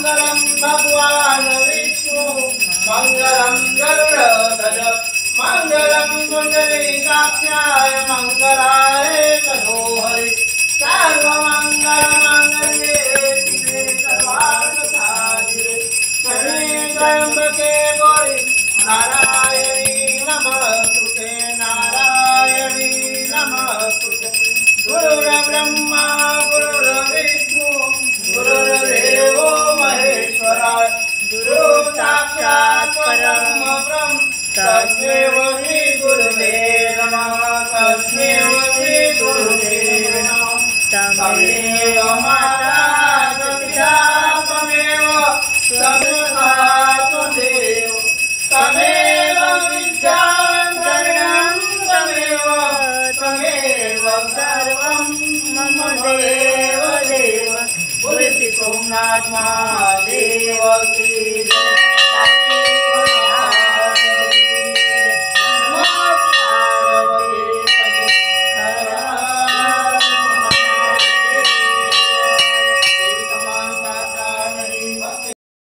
मंगलम भगवान विष्णु मंगलम गरुड़ध्वज मंगलम कुंडलीकाक्षाय मंगलाय तनोहरि सर्वमंगलमांगल्ये शिवे सर्वार्थसाधिके शरण्ये त्र्यंबके गौरी नारायणी नमस्तुते नारायणी नमस्तुते गुरुर्ब्रह्मा गुरुर्विष्णु गुरुर्देवो महेश्वराय गुरु साक्षात् परम ब्रह्म तस्मै श्री गुरुवे नमः तस्मै श्री गुरुवे नमः तमेव माता पिता तमेव त्वमेव तमेव विद्यां शरणं तमेव सर्वं मम देव देव बुद्धि सोमनाथ महादेव की जय।